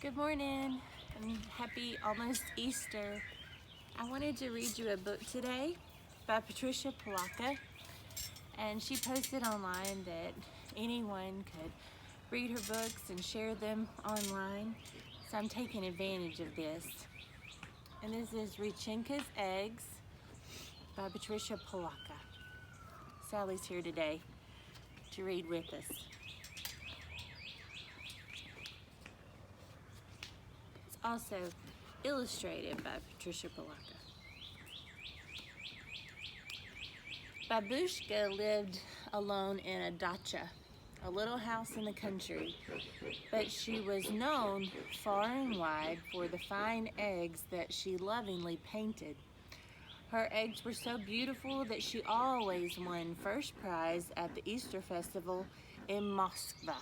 Good morning and happy almost Easter. I wanted to read you a book today by Patricia, Polacco, and she posted online that anyone could read her books and share them online. So I'm taking advantage of this. And this is Rechenka's Eggs by Patricia, Polacco. Sally's here today to read with us. It's also illustrated by Patricia, Polacco. Babushka lived alone in a dacha, a little house in the country, but she was known far and wide for the fine eggs that she lovingly painted. Her eggs were so beautiful that she always won first prize at the Easter festival in Moscow.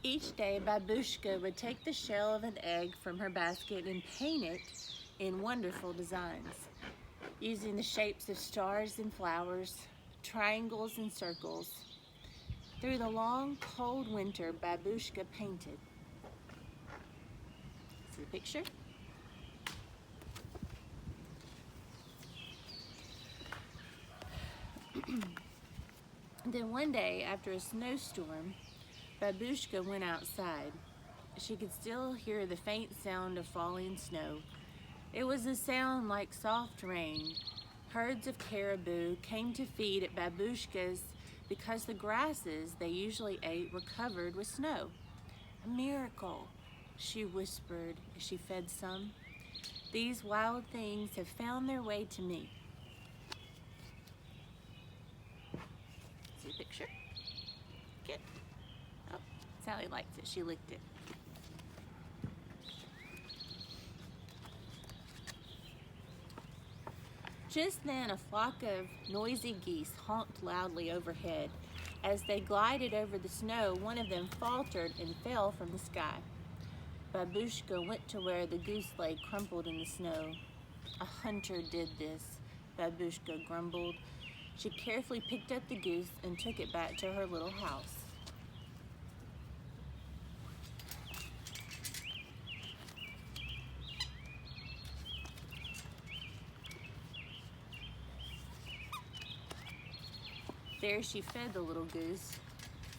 Each day, Babushka would take the shell of an egg from her basket and paint it in wonderful designs, using the shapes of stars and flowers, triangles and circles. Through the long, cold winter, Babushka painted. See the picture? Then one day, after a snowstorm, Babushka went outside. She could still hear the faint sound of falling snow. It was a sound like soft rain. Herds of caribou came to feed at Babushka's because the grasses they usually ate were covered with snow. A miracle, she whispered as she fed some. These wild things have found their way to me. See the picture? Good. Oh, Sally likes it. She licked it. Just then, a flock of noisy geese honked loudly overhead. As they glided over the snow, one of them faltered and fell from the sky. Babushka went to where the goose lay crumpled in the snow. A hunter did this, Babushka grumbled. She carefully picked up the goose and took it back to her little house. There she fed the little goose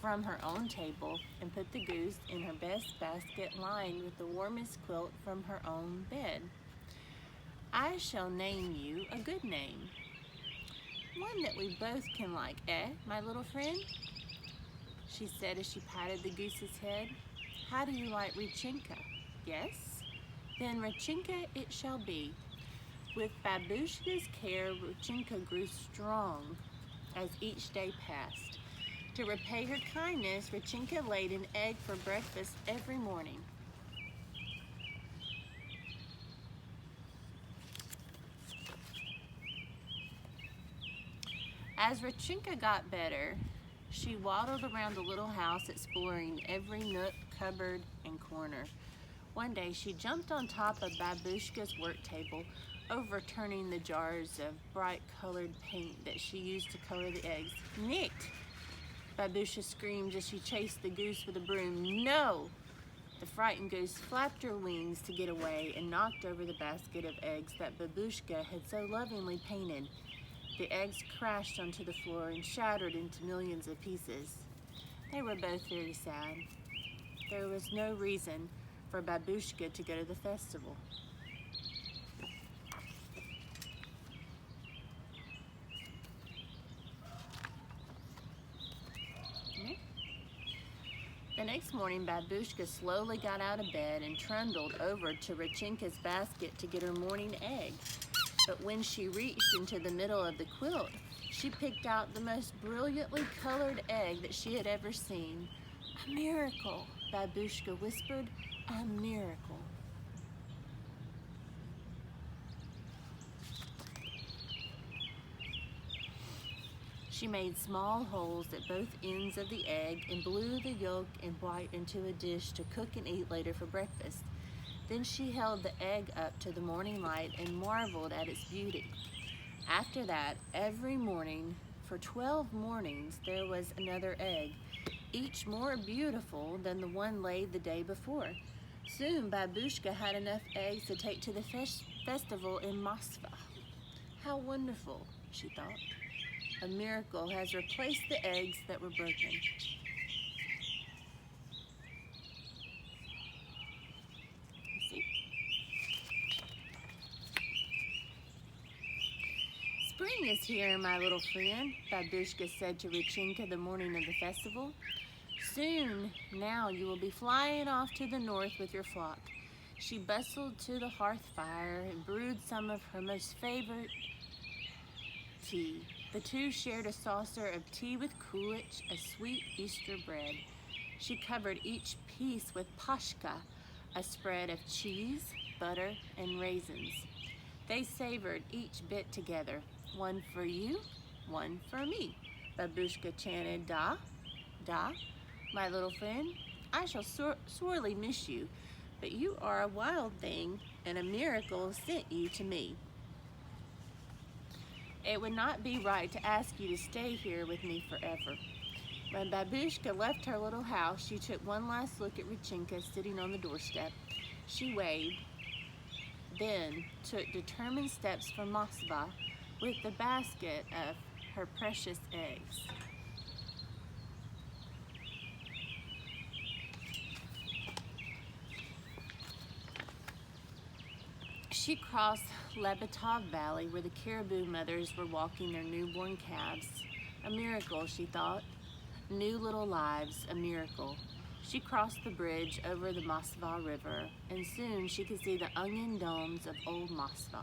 from her own table and put the goose in her best basket lined with the warmest quilt from her own bed. I shall name you a good name, one that we both can like, my little friend? She said as she patted the goose's head. How do you like Rechenka? Yes? Then Rechenka it shall be. With Babushka's care, Rechenka grew strong as each day passed. To repay her kindness, Rechenka laid an egg for breakfast every morning. As Rechenka got better, she waddled around the little house exploring every nook, cupboard, and corner. One day, she jumped on top of Babushka's work table, overturning the jars of bright-colored paint that she used to color the eggs. Nicked! Babushka screamed as she chased the goose with a broom. No! The frightened goose flapped her wings to get away and knocked over the basket of eggs that Babushka had so lovingly painted. The eggs crashed onto the floor and shattered into millions of pieces. They were both very sad. There was no reason for Babushka to go to the festival. The next morning, Babushka slowly got out of bed and trundled over to Rechenka's basket to get her morning egg. But when she reached into the middle of the quilt, she picked out the most brilliantly colored egg that she had ever seen. A miracle, Babushka whispered, a miracle. She made small holes at both ends of the egg and blew the yolk and white into a dish to cook and eat later for breakfast. Then she held the egg up to the morning light and marveled at its beauty. After that, every morning, For 12 mornings there was another egg, each more beautiful than the one laid the day before. Soon Babushka had enough eggs to take to the festival in Moskva. How wonderful, she thought. A miracle has replaced the eggs that were broken. See? Spring is here, my little friend, Babushka said to Rechenka the morning of the festival. Soon now you will be flying off to the north with your flock. She bustled to the hearth fire and brewed some of her most favorite tea. The two shared a saucer of tea with kulich, a sweet Easter bread. She covered each piece with pashka, a spread of cheese, butter, and raisins. They savored each bit together. One for you, one for me. Babushka chanted, da, da. My little friend, I shall sorely miss you, but you are a wild thing, and a miracle sent you to me. It would not be right to ask you to stay here with me forever. When Babushka left her little house, she took one last look at Rechenka sitting on the doorstep. She waved, then took determined steps for Moskva with the basket of her precious eggs. She crossed Lebatov Valley where the caribou mothers were walking their newborn calves. A miracle, she thought. New little lives, a miracle. She crossed the bridge over the Moskva River, and soon she could see the onion domes of old Moskva.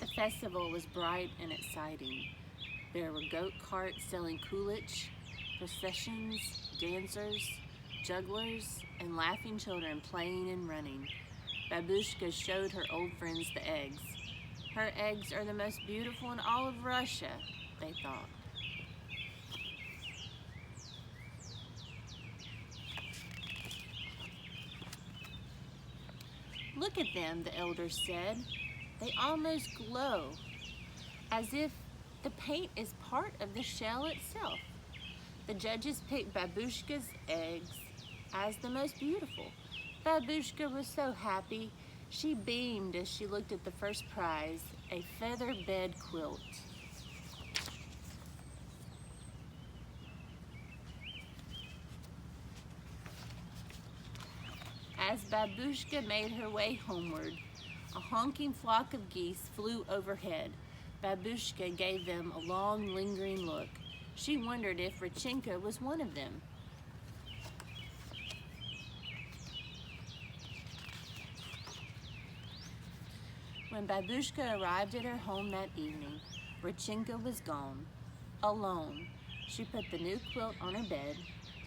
The festival was bright and exciting. There were goat carts selling kulich, processions, dancers, jugglers, and laughing children playing and running. Babushka showed her old friends the eggs. Her eggs are the most beautiful in all of Russia, they thought. Look at them, the elders said. They almost glow, as if the paint is part of the shell itself. The judges picked Babushka's eggs as the most beautiful. Babushka was so happy. She beamed as she looked at the first prize, a feather bed quilt. As Babushka made her way homeward, a honking flock of geese flew overhead. Babushka gave them a long, lingering look. She wondered if Rechenka was one of them. When Babushka arrived at her home that evening, Rechenka was gone, alone. She put the new quilt on her bed.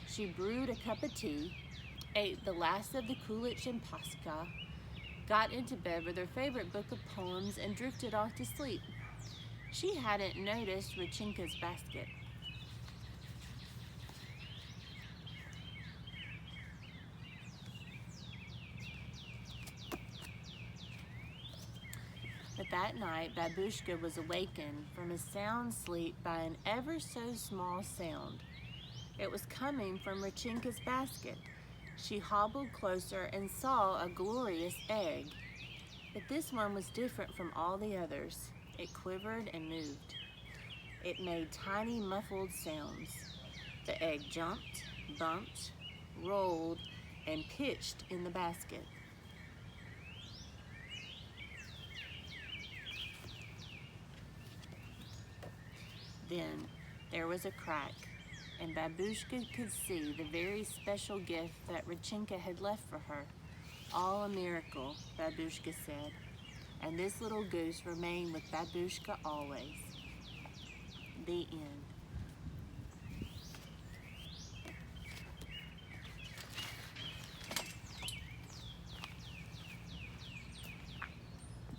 She brewed a cup of tea, ate the last of the kulich and paska, got into bed with her favorite book of poems, and drifted off to sleep. She hadn't noticed Rechenka's basket. But that night, Babushka was awakened from a sound sleep by an ever so small sound. It was coming from Rechenka's basket. She hobbled closer and saw a glorious egg. But this one was different from all the others. It quivered and moved. It made tiny muffled sounds. The egg jumped, bumped, rolled, and pitched in the basket. Then there was a crack, and Babushka could see the very special gift that Rechenka had left for her. All a miracle, Babushka said, and this little goose remained with Babushka always. The end.